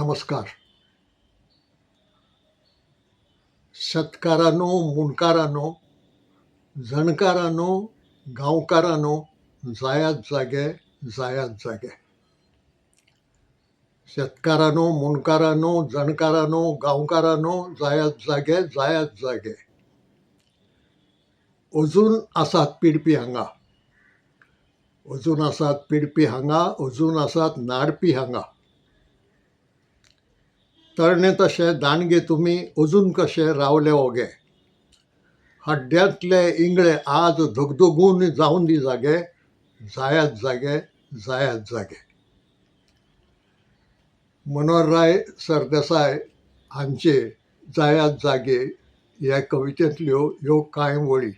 नमस्कार. शेतकारांनो, मुणकारांनो, जणकारांनो, गांवकारांनो, जायात जागे, जायात जागे. शेतकारांनो, मुणकारांनो, जणकारांनो, गांवकारांनो, जायात जागे, जायात जागे. अजून आसात पिडपी हांगा, अजून आसात पिडपी हांगा, अजून आसात नाडपी हांगा. तरणे तशे दांडगे तुमी अजून कशे रावले ओगे. हड्ड्यांतले इंगळे आज धगधगून जावन दी जागे, जायात जागे, जायात जागे. मनोहरराय सरदेसाय हांचे जायात जागे ह्या कवितेंतल्यो ह्यो कांय वळी.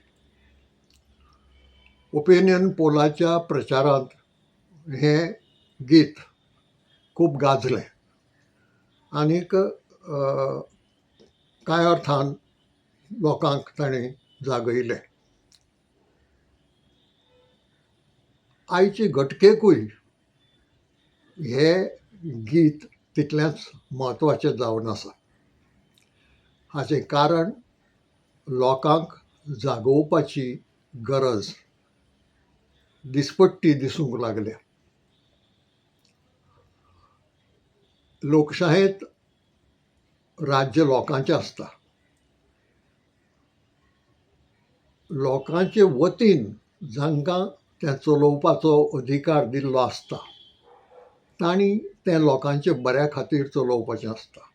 ओपिनियन पोलाच्या प्रचारांत हें गीत खूब गाजलें आनीक कांय अर्थान लोकांक ताणें जागयलें. आयचे घटकेकूय हें गीत तितलेंच म्हत्वाचें जावन आसा. हाचें कारण लोकांक जागोवपाची गरज दिसपट्टी दिसूंक लागल्या. लोकशायेंत राज्य लोकांचें आसता. लोकांचे वतीन जांकां तें चलोवपाचो अधिकार दिल्लो आसता तांणी तें लोकांचे बऱ्या खातीर चलोवपाचें आसता.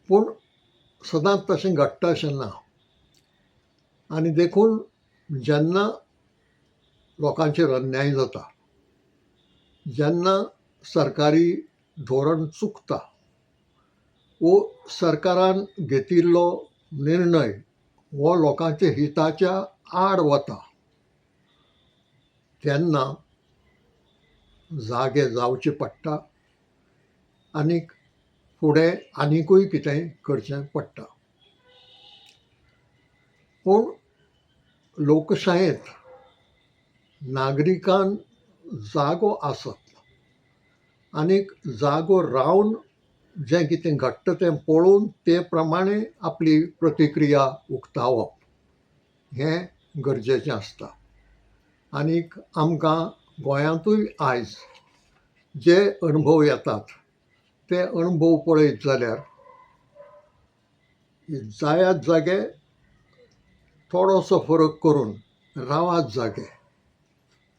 पूण सदांच तशें घडटा अशें ना. आनी देखून जेन्ना लोकांचेर अन्याय जाता, जेन्ना सरकारी धोरण चुकता वो सरकारान घेतिल्लो निर्णय हो लोकांच्या हिताच्या आड वता, तेन्ना जागे जावचें पडटा आनीक फुडें आनिकूय कितेंय करचें पडटा. पूण लोकशायेंत नागरिकान जागो आसप आनीक जागो रावन जें कितें घडटा तें पळोवन ते प्रमाणें आपली प्रतिक्रिया उक्तावप हें गरजेचें आसता. आनीक आमकां गोंयांतूय आयज जे अणभव येतात ते अणभव पळयत जाल्यार जायात जागे थोडोसो फरक करून रावात जागे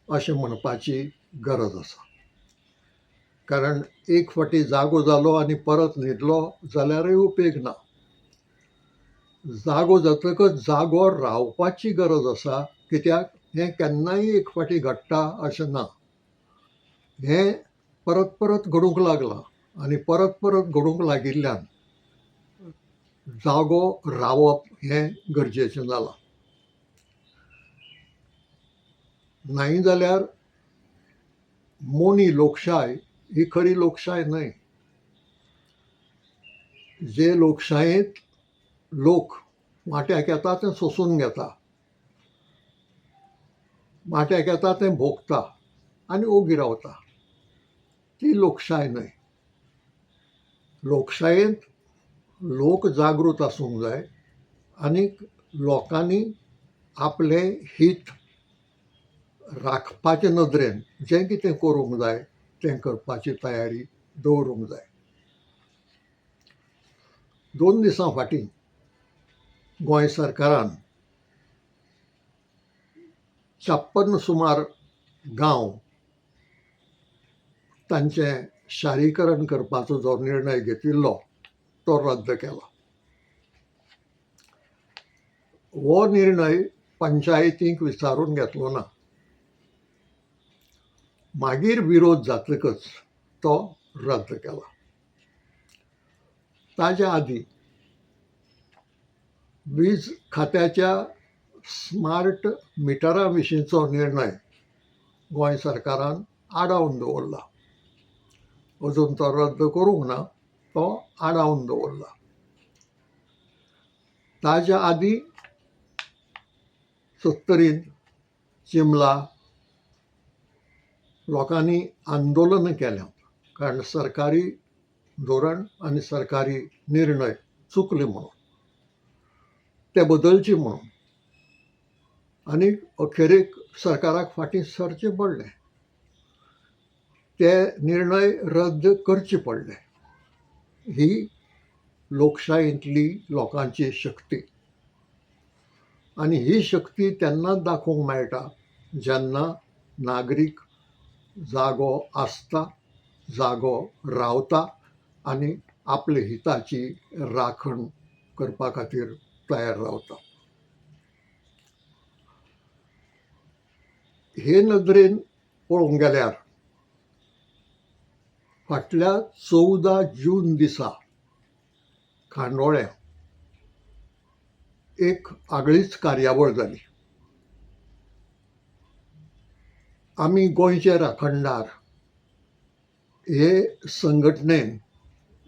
अशें म्हणपाची गरज आसा. कारण एक फावटी जागो जालो आनी परत न्हिदलो जाल्यारूय उपेग ना. जागो जातकच जागो रावपाची गरज आसा, कित्याक हें केन्नाय एक फावटी घडटा अशें ना. हें परत परत घडूंक लागलां आनी परत परत घडूंक लागिल्ल्यान जागो रावप हें गरजेचें जालां. नाही जाल्यार मोनी लोकशाय ही खरी लोकशाय न्हय. जे लोकशायेंत लोक वाट्याक येता तें सोंसून घेता, वाट्याक येता तें भोगता आनी ओगी रावता, ती लोकशाय न्हय. लोकशायेंत लोक जागृत आसूंक जाय आनीक लोकांनी आपलें हीत राखपाचे नदरेन जें कितें करूंक जाय तें करपाची तयारी दवरूंक जाय. 2 दिसां फाटीं गोंय सरकारान 56 सुमार गांव तांचें शारीकरण करपाचो जो निर्णय घेतिल्लो तो रद्द केला. हो निर्णय पंचायतींक विचारून घेतलो ना. मागीर विरोध जातकच तो रद्द केला. ताच्या आदीं वीज खात्याच्या स्मार्ट मिटरा विशींचो निर्णय गोंय सरकारान आडावन दवरला. अजून तो रद्द करूंक ना, तो आडावन दवरला. ताच्या आदीं 70 चिंबला लोकांनी आंदोलन केल्यां कारण सरकारी धोरण आणि सरकारी निर्णय चुकले म्हणून, ते बदलचे म्हणून, आणि अखेरेक सरकाराक फाटीं सरचें पडलें, ते निर्णय रद्द करचे पडले. ही लोकशायेंतली लोकांची शक्ती. आणि ही शक्ती तेन्नाच दाखोवंक मेळटा जेन्ना नागरीक जागो आसता, जागो रावता आनी आपले हिताची राखण करपा खातीर तयार रावता. हे नदरेन पळोवंक गेल्यार फाटल्या 14 जून दिसा खांडोळ्या एक आगळीच कार्यावळ जाली. आमी गोंयचे राखणदार हे संघटनेन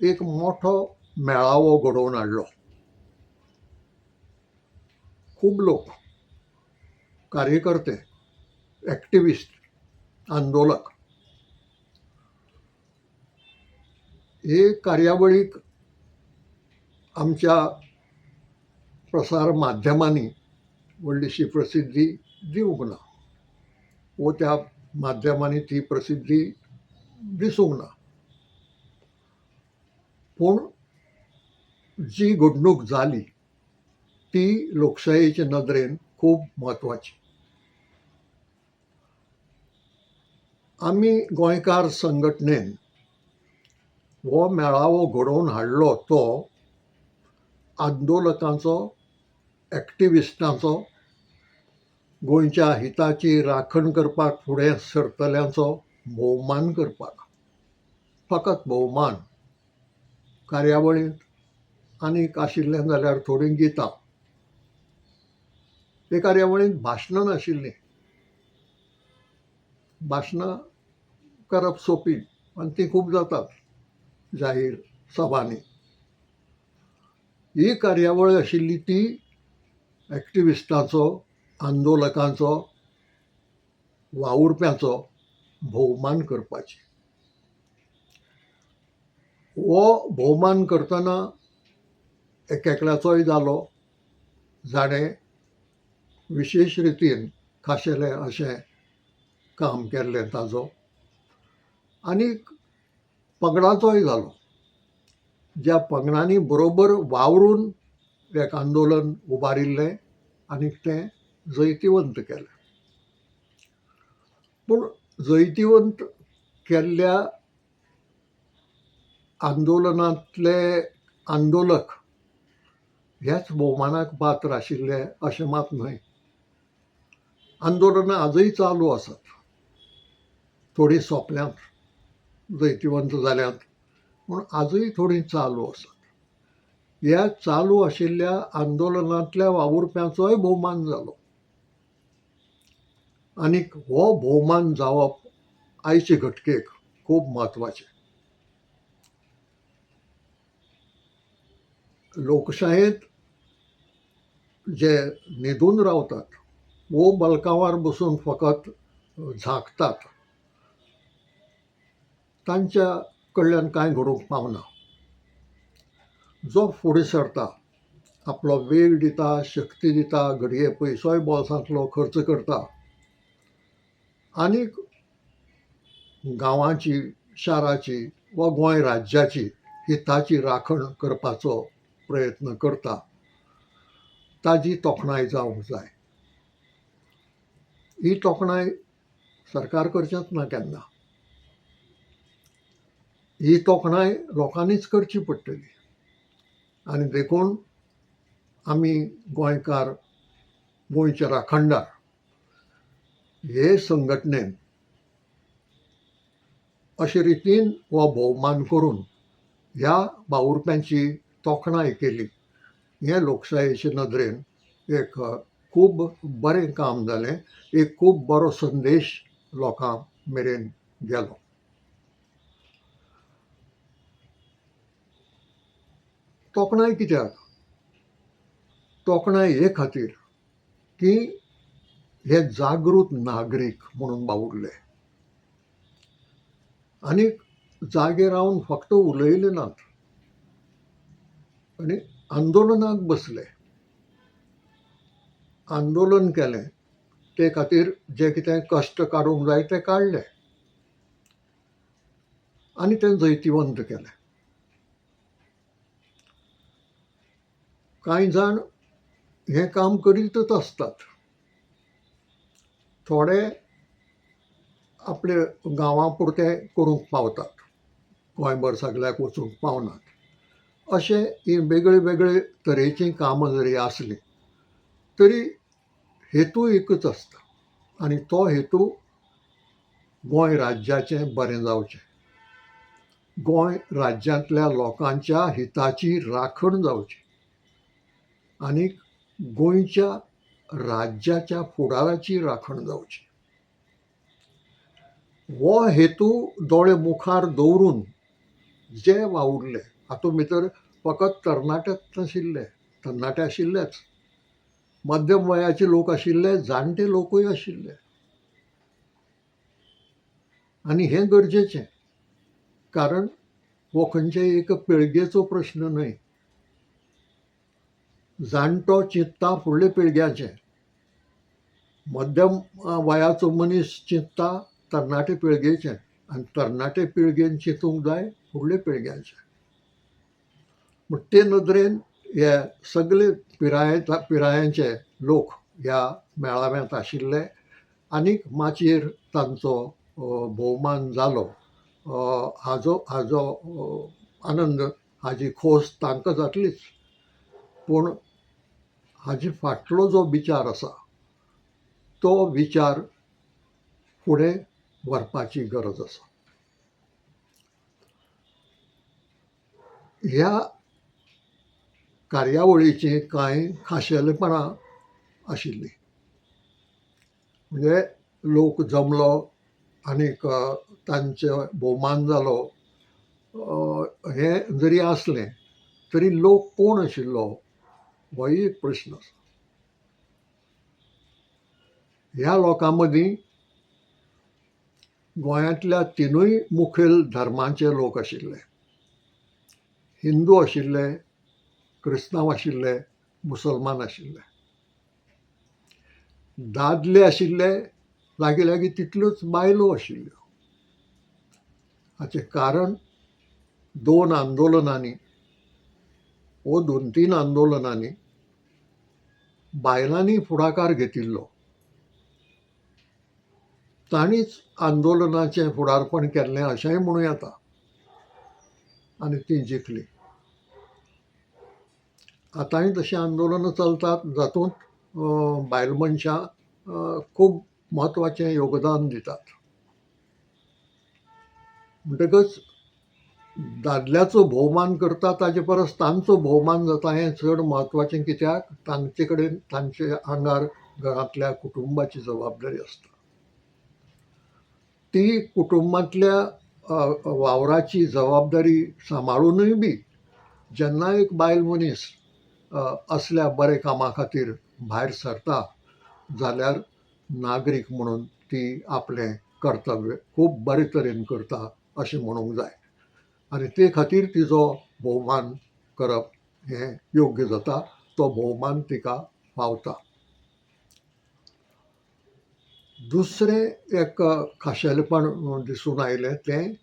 एक मोठो मेळावो घडोवन हाडलो. खूब लोक, कार्यकर्ते, एक्टिविस्ट, आंदोलक हे कार्यावळीक आमच्या प्रसार माध्यमांनी व्हडलीशी प्रसिद्धी दिवंक ना, वो त्या माध्यमांनी ती प्रसिद्धी दिसूंक ना. पूण जी घडणूक जाली ती लोकशायेचे नदरेन खूब म्हत्वाची. आमी गोंयकार संघटनेन हो मेळावो घडोवन हाडलो तो आंदोलकांचो, एक्टिविस्टांचो, गोंयच्या हिताची राखण करपाक फुडें सरतल्यांचो भोवमान करपाक. फकत भोवमान. कार्यावळींत आनीक आशिल्लें जाल्यार थोडीं गितां. हे कार्यावळींत भाशणां नाशिल्लीं. भाशणां करप सोंपी आनी ती खूब जातात जाहीर सभांनी. ही कार्यावळ आशिल्ली ती एक्टिविस्टांचो, आंदोलकांचो, वावुरप्यांचो भोवमान करपाची. हो भोवमान करतना एकेकल्याचोय जालो जाणें विशेश रितीन खाशेलें अशें काम केल्लें ताजो, आनीक पंगडाचोय जालो, ज्या पंगडांनी बरोबर वावरून एक आंदोलन उबारिल्लें आनीक तें जैतिवंत केलें. पूण जैतिवंत केल्ल्या आंदोलनांतले आंदोलक हेच भोवमानाक पात्र आशिल्ले अशें मात न्हय. आंदोलनां आजूय चालू आसात. थोडीं सोंपल्यांत, जैतिवंत जाल्यांत, पूण आजूय थोडीं चालू आसात. ह्या चालू आशिल्ल्या आंदोलनांतल्या वावुरप्यांचोय भोवमान जालो. आनीक हो भोवमान जावप आयचे घटकेक खूब म्हत्वाचें. लोकशायेंत जे न्हिदून रावतात वो बलकांवार बसून फकत झांकतात, तांच्या कडल्यान कांय घडूंक पावना. जो फुडें सरता, आपलो वेळ दिता, शक्ती दिता, घडये पयसोय बोल्सांतलो खर्च करता, आनीक गांवांची, शाराची वा गोंय राज्याची हिताची राखण करपाचो प्रयत्न करता, ताजी तोखणाय जावंक जाय. ही तोखणाय सरकार करचेंच ना केन्ना. ही तोखणाय लोकांनीच करची पडटली. आनी देखून आमी गोंयकार, गोंयचे राखणदार हे संघटनेन अशे रितीन हो भोवमान करून ह्या वावुरप्यांची तोखणाय केली. हें लोकशायेचे नदरेन एक खूब बरें काम जालें. एक खूब बरो संदेश लोकां मेरेन गेलो. तोखणाय कित्याक? तोखणाय हे खातीर की हे जागृत नागरीक म्हणून वावुरले. आनीक जागे रावन फक्त उलयले नात आनी आंदोलनाक बसले. आंदोलन केलें ते खातीर जे कितें कश्ट काडूंक जाय ते काडले आनी तें जैतिवंत केलें. कांय जाण हें काम करीतच आसतात. थोडे आपले गांवां पुरते करूंक पावतात, गोंयभर सगळ्याक वचूंक पावनात. अशे ही वेगळे वेगळे तरेचीं कामां जरी आसलीं तरी हेतू एकच आसता आनी तो हेतू गोंय राज्याचें बरें जावचें, गोंय राज्यांतल्या लोकांच्या हिताची राखण जावची आनी गोंयच्या राज्याच्या फुडाराची राखण जावची. हो हेतू दोळे मुखार दवरून जे वावुरले हातूंत भितर फकत तरणाटेच नाशिल्ले, तरणाटे आशिल्लेच, मध्यम वयाचे लोक आशिल्ले, जाणटे लोकूय आशिल्ले. आनी हें गरजेचें, कारण हो खंयच्याय एक पिळगेचो प्रश्न न्हय. जाणटो चिंतता फुडले पिळग्याचें, मध्यम वयाचो मनीस चिंतता तरणाटे पिळगेचें आनी तरणाटे पिळगेन चिंतूंक जाय फुडले पिळग्याचें. पूण ते नदरेन हे सगळे पिरायेचे लोक ह्या मेळाव्यांत आशिल्ले आनीक माचयेर तांचो भोवमान जालो. हाजो आनंद, हाजी खोस तांकां जातलीच, पूण हाजे फाटलो जो विचार आसा तो विचार फुडें व्हरपाची गरज आसा. ह्या कार्यावळीचीं कांय खाशेलपणां आशिल्लीं. म्हणजे लोक जमलो आनीक तांचे भोवमान जालो, हें जरी आसलें तरी लोक कोण आशिल्लो होय एक प्रश्न आसा. ह्या लोकां मदीं गोंयांतल्या तिनूय मुखेल धर्माचे लोक आशिल्ले. हिंदू आशिल्ले, क्रिस्तांव आशिल्ले, मुसलमान आशिल्ले. दादले आशिल्ले, लागीं लागीं तितल्योच बायलो आशिल्ल्यो. हाचें कारण दोन आंदोलनांनी, वो 2-3 आंदोलनांनी बायलांनी फुडाकार घेतिल्लो. तांणीच आंदोलनाचें फुडारपण केल्लें अशेंय म्हणूं येता आनी तीं जिखलीं. आतांय तशीं आंदोलनां चलतात जातूंत बायल मनशां खूब म्हत्वाचें योगदान दितात. म्हणटकच दादल्याचो भोवमान करता ताचे परस तांचो भोवमान जाता हें चड म्हत्वाचें, कित्याक तांचे कडेन तांचे आंगार घरांतल्या कुटुंबाची जबाबदारी आसता. ती कुटुंबांतल्या वावराची जबाबदारी सांबाळूनय बी जेन्ना एक बायल मनीस असल्या बरे कामा खातीर भायर सरता जाल्यार नागरीक म्हणून ती आपलें कर्तव्य खूब बरे तरेन करता अशें म्हणूंक जाय आनी ते खातीर तिजो भोवमान करप हें योग्य जाता. तो भोवमान तिका पावता. दुसरें एक खाशेलपण दिसून आयलें तें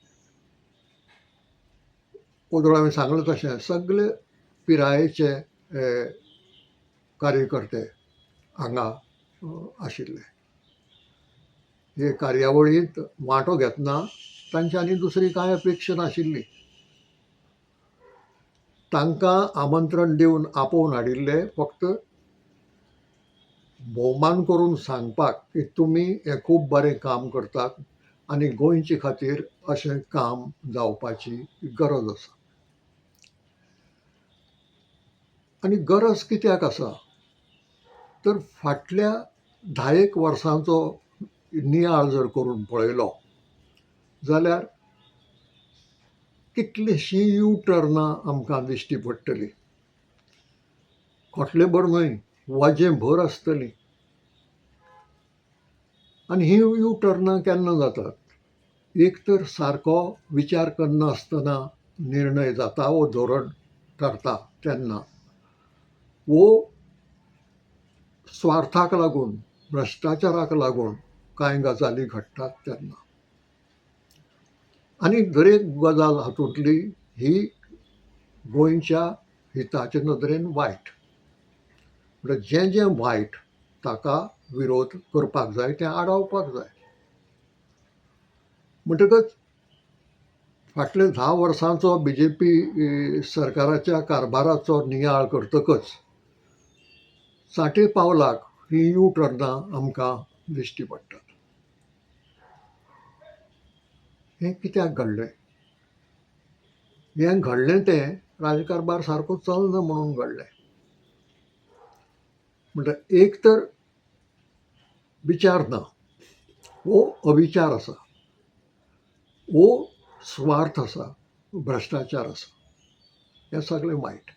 ओदोळ हांवें सांगलें तशें सगळे पिरायेचे कार्यकर्ते हांगा आशिल्ले. हे कार्यावळींत वांटो घेतना तांच्यांनी दुसरी कांय अपेक्षा नाशिल्ली. तांकां आमंत्रण दिवन आपोवन हाडिल्ले फक्त भोवमान करून सांगपाक की तुमी हें खूब बरें काम करतात आनी गोंयचे खातीर अशें काम जावपाची गरज आसा. आनी गरज कित्याक आसा तर फाटल्या 10 वर्सांचो नियाळ जर करून पळयलो जाल्यार कितलींशीं यू टर्नां आमकां दिश्टी पडटलीं. खोटलेभर न्हय, वजेभर आसतलीं. आनी हीं यू टर्नां केन्ना जातात एक तर सारको विचार करनासतना निर्णय जाता वो धोरण ठरता तेन्ना, वो स्वार्थाक लागून, भ्रश्टाचाराक लागून कांय गजाली घडटात तेन्ना. आनी दरेक गजाल हातूंतली ही गोंयच्या हिताचे नदरेन वायट. म्हणजे जें जें वायट ताका विरोध करपाक जाय, तें आडावपाक जाय. म्हणटकच फाटल्या 10 वर्सांचो BJP सरकाराच्या कारभाराचो नियाळ करतकच साठे पावलाक ही यू टर्नां आमकां दिश्टी पडटात. हें कित्याक घडलें? हें घडलें तें राजकारभार सारको चलना म्हणून घडलें. म्हणटकीर एक तर विचार ना, वो अविचार आसा, वो स्वार्थ आसा, भ्रश्टाचार आसा, हें सगळें वायट.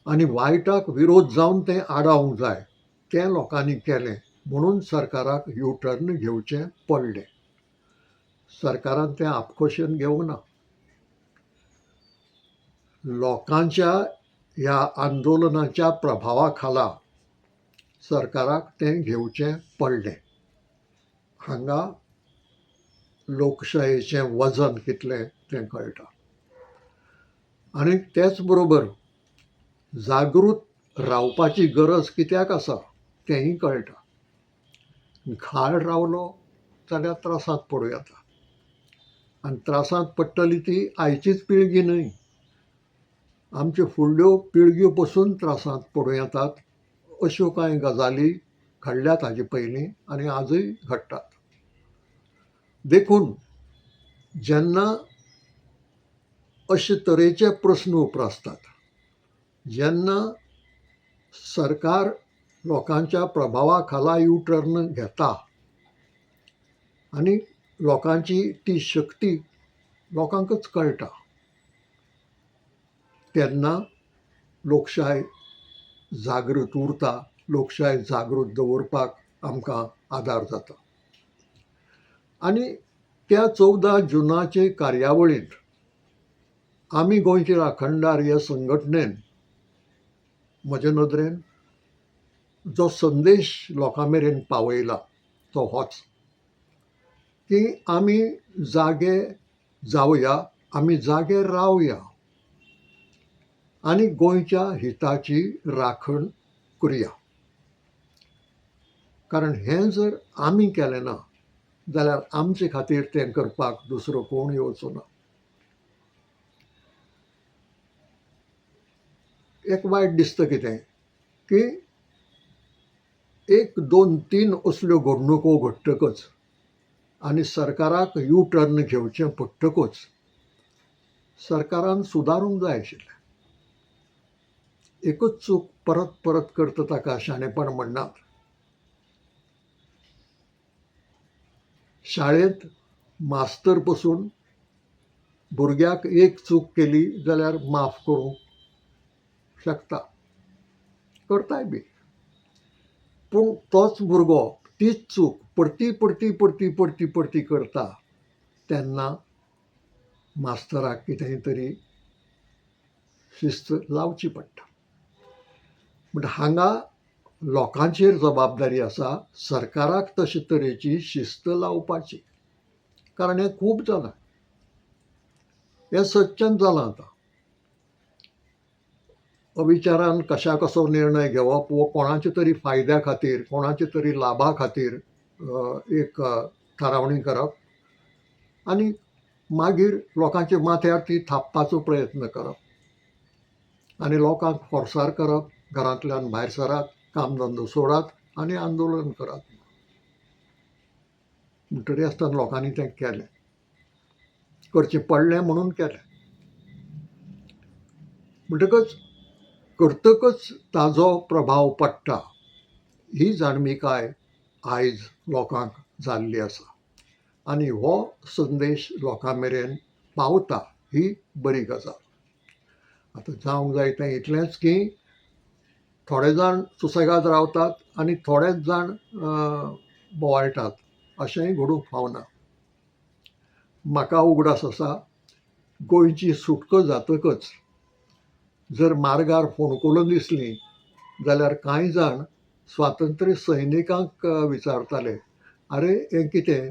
आनी वायटाक विरोध जावन तें आडावंक जाय, तें लोकांनी केलें म्हणून सरकाराक यू टर्न घेवचें पडलें. सरकारान तें आपखोशेन घेवंक ना. लोकांच्या ह्या आंदोलनाच्या प्रभावा खाला सरकाराक तें घेवचें पडलें. हांगा लोकशायेचें वजन कितलें तें कळटा. आनी तेच बरोबर जागृत रावपाची गरज कित्याक आसा तेंय कळटा. घाळ रावलो जाल्यार त्रासांत पडूं येता. आनी त्रासांत पडटली ती आयचीच पिळगी न्हय, आमच्यो फुडल्यो पिळग्यो पसून त्रासांत पडूं येतात. अश्यो कांय गजाली घडल्यात हाजे पयलीं आनी आजूय घडटात. देखून जेन्ना अशे तरेचे प्रस्न उप्रासतात, जेन्ना सरकार लोकांच्या प्रभावा खाला यू टर्न घेता आनी लोकांची ती शक्ती लोकांकच कळटा, तेन्ना लोकशाय जागृत उरता, लोकशाय जागृत दवरपाक आमकां आदार जाता. आनी त्या 14 जुनाचे कार्यावळींत आमी गोंयचे राखणदार ह्या संघटनेन म्हजे नदरेन जो संदेश लोकां मेरेन पावयला तो होच, की आमी जागे जावया, आमी जागे रावया आनी गोंयच्या हिताची राखण करुया. कारण हें जर आमी केलें ना जाल्यार आमचे खातीर तें करपाक दुसरो कोण येवचो ना. एक वायट दिसता कितें की 1, 2, 3 असल्यो घडणुको घडटकच आनी सरकाराक यू टर्न घेवचें पडटकच सरकारान सुदारूंक जाय आशिल्लें. एकच चूक परत परत करता ताका शाणेपण म्हणनात. शाळेंत मास्तर पसून भुरग्याक एक चूक केली जाल्यार माफ करूंक शकता, करताय बी. पूण तोच भुरगो तीच चूक परती परती परती परती परती करता तेन्ना मास्तराक कितेंय तरी शिस्त लावची पडटा. म्हणजे हांगा लोकांचेर जबाबदारी आसा सरकाराक तशे तरेची शिस्त लावपाची. कारण हें खूब जालां, हें सदच्यान जालां. आतां अविचारान कशा कसो निर्णय घेवप वो कोणाच्या तरी फायद्या खातीर, कोणाच्या तरी लाभा खातीर एक थारावणी करप आनी मागीर लोकांच्या माथ्यार ती थापपाचो प्रयत्न करप आनी लोकांक फोर्सार करप, घरांतल्यान भायर सरात, काम धंदो सोडात आनी आंदोलन करात. म्हणटरी आसतना लोकांनी तें केलें, करचें पडलें म्हणून केलें. म्हणटकच करतकच ताजो प्रभाव पडटा ही जाणविकाय आयज लोकांक जाल्ली आसा. आनी हो संदेश लोकां मेरेन पावता ही बरी गजाल. आतां जावंक जाय तें इतलेंच की थोडे जाण सुसेगाद रावतात आनी थोडेच जाण बोवाळटात, अशेंय घडूंक फावना. म्हाका उगडास आसा, गोंयची सुटको जातकच जर मार्गार फोणकुलां दिसलीं जाल्यार कांय जाण स्वातंत्र्य सैनिकांक विचारताले, आरे हें कितें,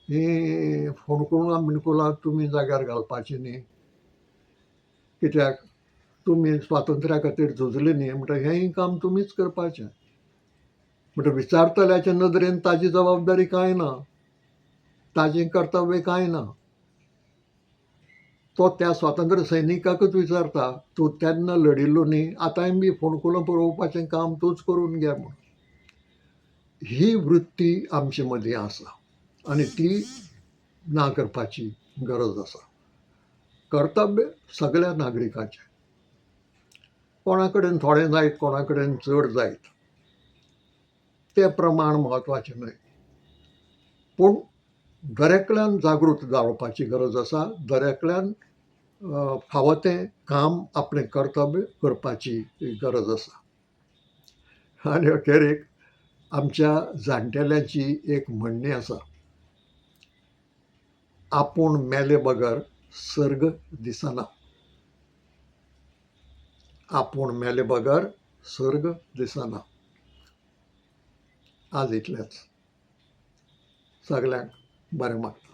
हीं फोणकुलां बिणकुलां तुमी जाग्यार घालपाचीं न्ही, कित्याक तुमी स्वातंत्र्या खातीर झुजलीं न्ही, म्हणटकीर हेंय काम तुमीच करपाचें. म्हणटकीर विचारतल्याचे नदरेन ताजी जबाबदारी कांय ना, ताजें कर्तव्य कांय ना. तो त्या स्वातंत्र्य सैनिकाकूच विचारता, तूं तेन्ना लडिल्लो न्ही, आतांय बी फोणकुलां पुरोवपाचें काम तूंच करून घे म्हूण. ही वृत्ती आमचे मदीं आसा आनी ती ना करपाची गरज आसा. कर्तव्य सगळ्या नागरिकांचें. कोणा कडेन थोडें जायत, कोणा कडेन चड जायत, तें प्रमाण म्हत्वाचें न्हय. पूण दरेकल्यान जागृत जावपाची गरज आसा, दरेकल्यान फावो तें काम, आपलें कर्तव्य करपाची गरज आसा. आनी अखेरेक आमच्या जाणटेल्यांची एक म्हणणी आसा, आपूण मेले बगर सर्ग दिसना. आपूण मेले बगर सर्ग दिसना. आज इतलेंच. सगळ्यांक बरें मागता.